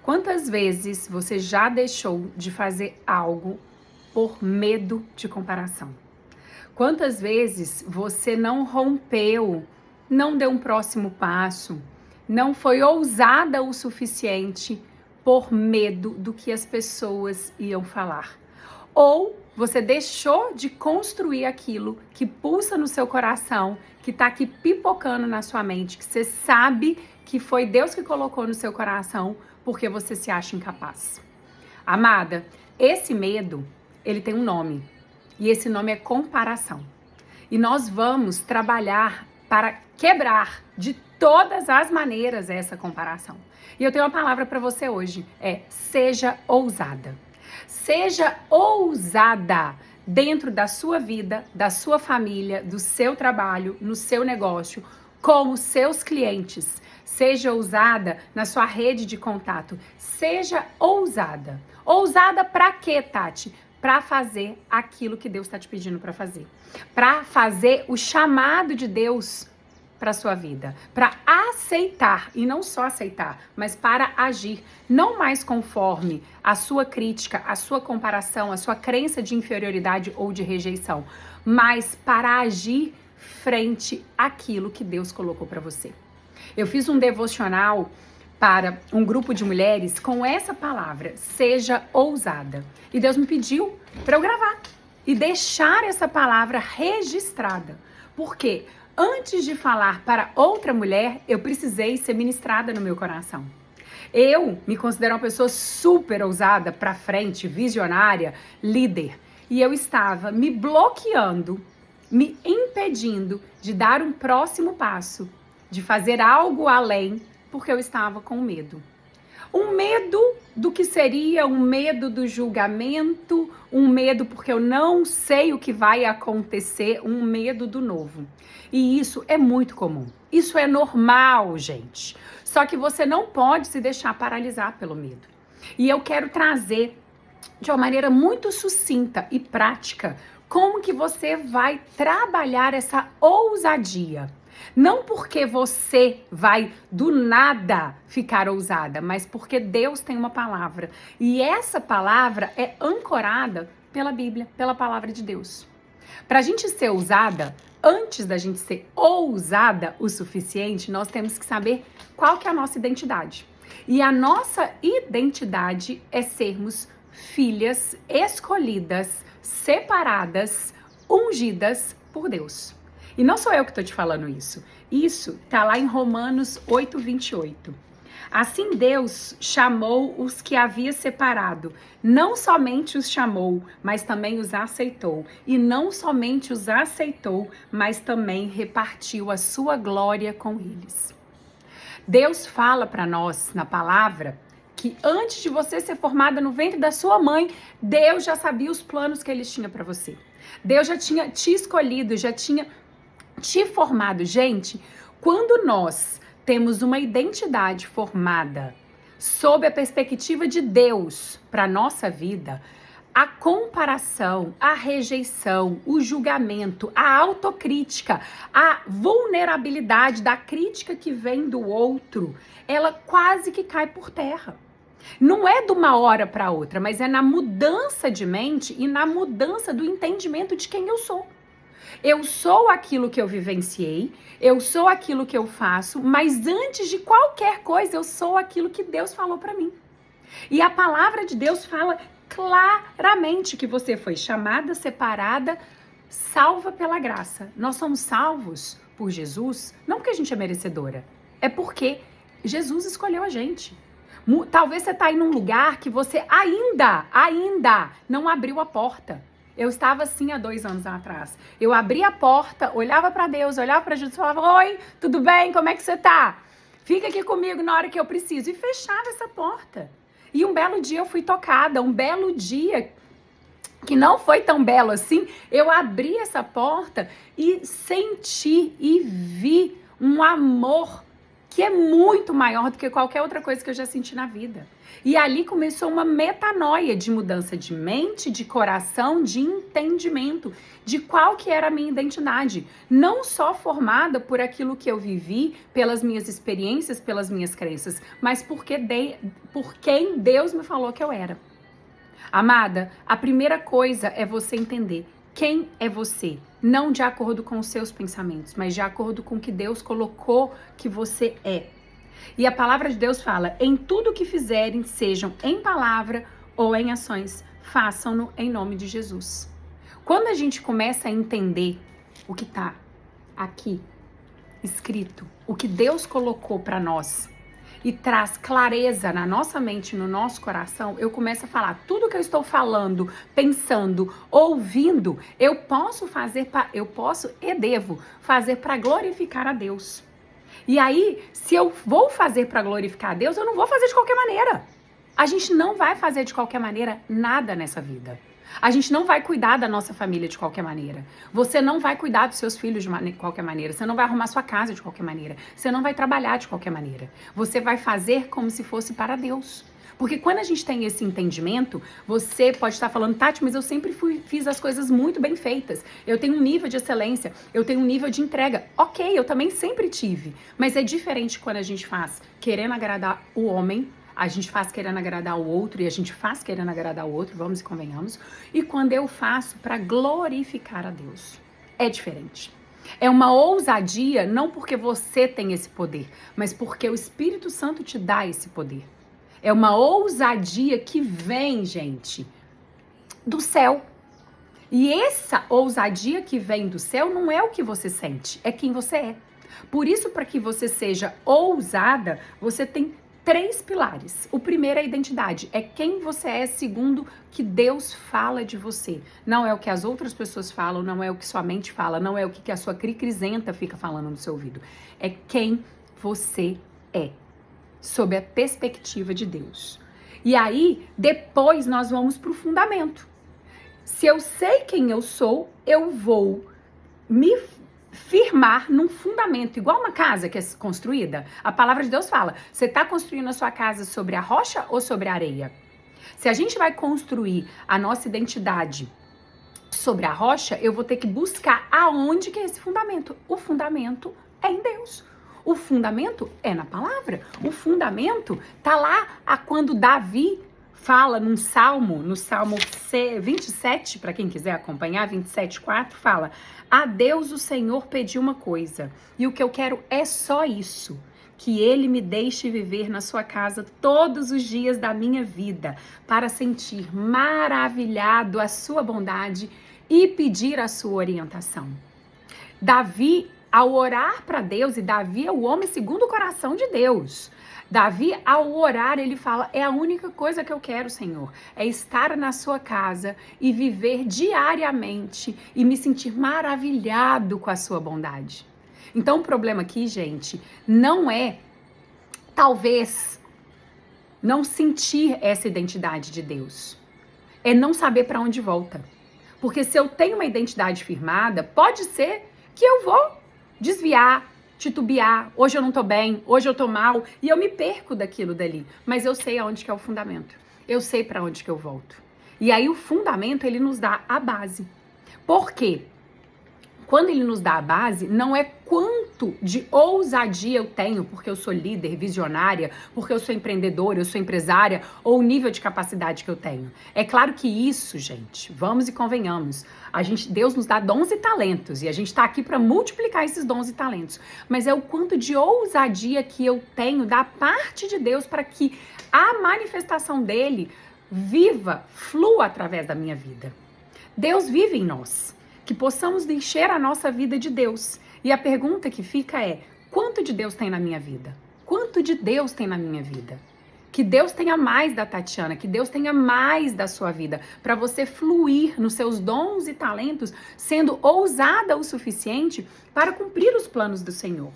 Quantas vezes você já deixou de fazer algo por medo de comparação? Quantas vezes você não rompeu, não deu um próximo passo, não foi ousada o suficiente por medo do que as pessoas iam falar? Ou você deixou de construir aquilo que pulsa no seu coração, que tá aqui pipocando na sua mente, que você sabe que foi Deus que colocou no seu coração porque você se acha incapaz. Amada, esse medo, ele tem um nome. E esse nome é comparação. E nós vamos trabalhar para quebrar de todas as maneiras essa comparação. E eu tenho uma palavra para você hoje, seja ousada. Seja ousada dentro da sua vida, da sua família, do seu trabalho, no seu negócio, com os seus clientes. Seja ousada na sua rede de contato. Seja ousada. Ousada para quê, Tati? Para fazer aquilo que Deus está te pedindo para fazer. Para fazer o chamado de Deus para sua vida, para aceitar, e não só aceitar, mas para agir, não mais conforme a sua crítica, a sua comparação, a sua crença de inferioridade ou de rejeição, mas para agir frente àquilo que Deus colocou para você. Eu fiz um devocional para um grupo de mulheres com essa palavra, seja ousada. E Deus me pediu para eu gravar e deixar essa palavra registrada. Por quê? Antes de falar para outra mulher, eu precisei ser ministrada no meu coração. Eu me considero uma pessoa super ousada, para frente, visionária, líder. E eu estava me bloqueando, me impedindo de dar um próximo passo, de fazer algo além, porque eu estava com medo. Um medo do que seria, um medo do julgamento, um medo porque eu não sei o que vai acontecer, um medo do novo. E isso é muito comum. Isso é normal, gente. Só que você não pode se deixar paralisar pelo medo. E eu quero trazer de uma maneira muito sucinta e prática como que você vai trabalhar essa ousadia. Não porque você vai do nada ficar ousada, mas porque Deus tem uma palavra. E essa palavra é ancorada pela Bíblia, pela palavra de Deus. Para a gente ser ousada, antes da gente ser ousada o suficiente, nós temos que saber qual que é a nossa identidade. E a nossa identidade é sermos filhas escolhidas, separadas, ungidas por Deus. E não sou eu que estou te falando isso. Isso está lá em Romanos 8:28. Assim Deus chamou os que havia separado. Não somente os chamou, mas também os aceitou. E não somente os aceitou, mas também repartiu a sua glória com eles. Deus fala para nós na palavra que antes de você ser formada no ventre da sua mãe, Deus já sabia os planos que Ele tinha para você. Deus já tinha te escolhido, já tinha te formado. Gente, quando nós temos uma identidade formada sob a perspectiva de Deus para nossa vida, a comparação, a rejeição, o julgamento, a autocrítica, a vulnerabilidade da crítica que vem do outro, ela quase que cai por terra. Não é de uma hora para outra, mas é na mudança de mente e na mudança do entendimento de quem eu sou. Eu sou aquilo que eu vivenciei, eu sou aquilo que eu faço, mas antes de qualquer coisa, eu sou aquilo que Deus falou para mim. E a palavra de Deus fala claramente que você foi chamada, separada, salva pela graça. Nós somos salvos por Jesus, não porque a gente é merecedora, é porque Jesus escolheu a gente. Talvez você está aí num lugar que você ainda não abriu a porta. Eu estava assim há 2 anos atrás. Eu abria a porta, olhava para Deus, olhava para Jesus e falava: oi, tudo bem? Como é que você tá? Fica aqui comigo na hora que eu preciso. E fechava essa porta. E um belo dia eu fui tocada, um belo dia que não foi tão belo assim, eu abri essa porta e senti e vi um amor que é muito maior do que qualquer outra coisa que eu já senti na vida. E ali começou uma metanoia de mudança de mente, de coração, de entendimento de qual que era a minha identidade. Não só formada por aquilo que eu vivi, pelas minhas experiências, pelas minhas crenças, mas por quem Deus me falou que eu era. Amada, a primeira coisa é você entender quem é você. Não de acordo com os seus pensamentos, mas de acordo com o que Deus colocou que você é. E a palavra de Deus fala, em tudo que fizerem, sejam em palavra ou em ações, façam-no em nome de Jesus. Quando a gente começa a entender o que está aqui escrito, o que Deus colocou para nós, e traz clareza na nossa mente, no nosso coração, eu começo a falar tudo que eu estou falando, pensando, ouvindo, eu posso e devo fazer para glorificar a Deus. E aí, se eu vou fazer para glorificar a Deus, eu não vou fazer de qualquer maneira. A gente não vai fazer de qualquer maneira nada nessa vida. A gente não vai cuidar da nossa família de qualquer maneira. Você não vai cuidar dos seus filhos de qualquer maneira. Você não vai arrumar sua casa de qualquer maneira. Você não vai trabalhar de qualquer maneira. Você vai fazer como se fosse para Deus. Porque quando a gente tem esse entendimento, você pode estar falando, Tati, mas eu sempre fiz as coisas muito bem feitas. Eu tenho um nível de excelência, eu tenho um nível de entrega. Ok, eu também sempre tive. Mas é diferente quando a gente faz querendo agradar o homem, a gente faz querendo agradar o outro e a gente faz querendo agradar o outro, vamos e convenhamos. E quando eu faço para glorificar a Deus, é diferente. É uma ousadia, não porque você tem esse poder, mas porque o Espírito Santo te dá esse poder. É uma ousadia que vem, gente, do céu. E essa ousadia que vem do céu não é o que você sente, é quem você é. Por isso, para que você seja ousada, você tem 3 pilares. O primeiro é a identidade, é quem você é segundo que Deus fala de você. Não é o que as outras pessoas falam, não é o que sua mente fala, não é o que a sua cri-crisenta fica falando no seu ouvido. É quem você é, sob a perspectiva de Deus. E aí, depois nós vamos para o fundamento. Se eu sei quem eu sou, eu vou me firmar num fundamento, igual uma casa que é construída. A palavra de Deus fala, você está construindo a sua casa sobre a rocha ou sobre a areia? Se a gente vai construir a nossa identidade sobre a rocha, eu vou ter que buscar aonde que é esse fundamento. O fundamento é em Deus. O fundamento é na palavra. O fundamento tá lá quando Davi fala no Salmo 27, para quem quiser acompanhar, 27:4, fala: a Deus o Senhor pediu uma coisa, e o que eu quero é só isso, que Ele me deixe viver na sua casa todos os dias da minha vida, para sentir maravilhado a sua bondade e pedir a sua orientação. Davi, ao orar para Deus, e Davi é o homem segundo o coração de Deus, Davi, ao orar, ele fala, é a única coisa que eu quero, Senhor, é estar na sua casa e viver diariamente e me sentir maravilhado com a sua bondade. Então, o problema aqui, gente, não é, talvez, não sentir essa identidade de Deus. É não saber para onde volta. Porque se eu tenho uma identidade firmada, pode ser que eu vou desviar, titubear, hoje eu não tô bem, hoje eu tô mal, e eu me perco daquilo dali. Mas eu sei aonde que é o fundamento. Eu sei para onde que eu volto. E aí o fundamento, ele nos dá a base. Por quê? Quando ele nos dá a base, não é quanto de ousadia eu tenho, porque eu sou líder, visionária, porque eu sou empreendedora, eu sou empresária, ou o nível de capacidade que eu tenho. É claro que isso, gente, vamos e convenhamos, Deus nos dá dons e talentos, e a gente está aqui para multiplicar esses dons e talentos. Mas é o quanto de ousadia que eu tenho da parte de Deus para que a manifestação dele viva, flua através da minha vida. Deus vive em nós. Que possamos encher a nossa vida de Deus. E a pergunta que fica é, quanto de Deus tem na minha vida? Quanto de Deus tem na minha vida? Que Deus tenha mais da Tatiana, que Deus tenha mais da sua vida, para você fluir nos seus dons e talentos, sendo ousada o suficiente para cumprir os planos do Senhor.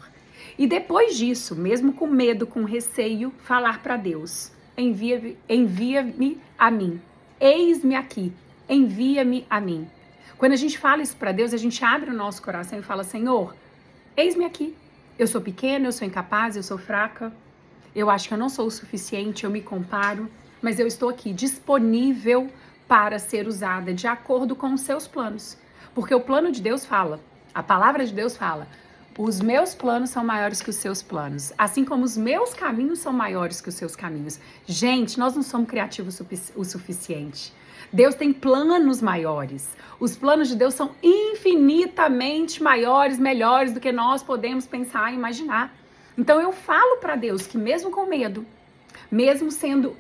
E depois disso, mesmo com medo, com receio, falar para Deus, envia-me a mim, eis-me aqui, envia-me a mim. Quando a gente fala isso para Deus, a gente abre o nosso coração e fala, Senhor, eis-me aqui. Eu sou pequena, eu sou incapaz, eu sou fraca, eu acho que eu não sou o suficiente, eu me comparo, mas eu estou aqui disponível para ser usada de acordo com os seus planos. Porque o plano de Deus fala, a palavra de Deus fala, os meus planos são maiores que os seus planos, assim como os meus caminhos são maiores que os seus caminhos. Gente, nós não somos criativos o suficiente. Deus tem planos maiores. Os planos de Deus são infinitamente maiores, melhores do que nós podemos pensar e imaginar. Então eu falo para Deus que mesmo com medo, mesmo sendo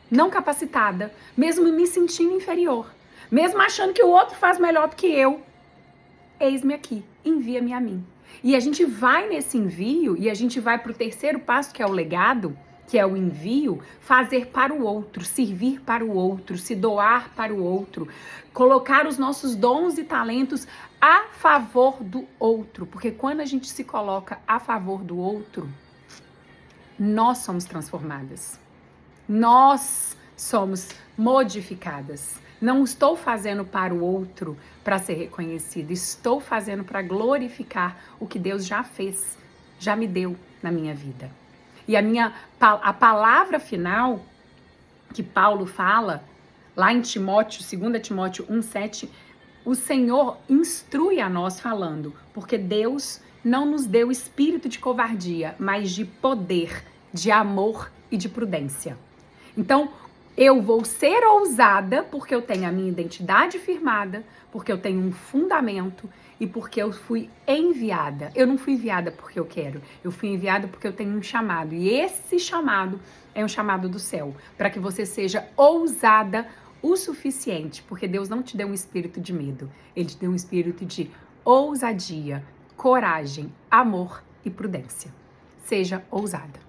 não capacitada, mesmo me sentindo inferior, mesmo achando que o outro faz melhor do que eu, eis-me aqui, envia-me a mim. E a gente vai nesse envio e a gente vai para o terceiro passo, que é o legado, que é o envio, fazer para o outro, servir para o outro, se doar para o outro, colocar os nossos dons e talentos a favor do outro, porque quando a gente se coloca a favor do outro, nós somos transformadas, nós somos modificadas. Não estou fazendo para o outro para ser reconhecido, estou fazendo para glorificar o que Deus já fez, já me deu na minha vida. E a palavra final que Paulo fala, lá em Timóteo, 2 Timóteo 1,7, o Senhor instrui a nós falando, porque Deus não nos deu espírito de covardia, mas de poder, de amor e de prudência. Então, eu vou ser ousada porque eu tenho a minha identidade firmada, porque eu tenho um fundamento e porque eu fui enviada. Eu não fui enviada porque eu quero, eu fui enviada porque eu tenho um chamado. E esse chamado é um chamado do céu, para que você seja ousada o suficiente, porque Deus não te deu um espírito de medo, Ele te deu um espírito de ousadia, coragem, amor e prudência. Seja ousada.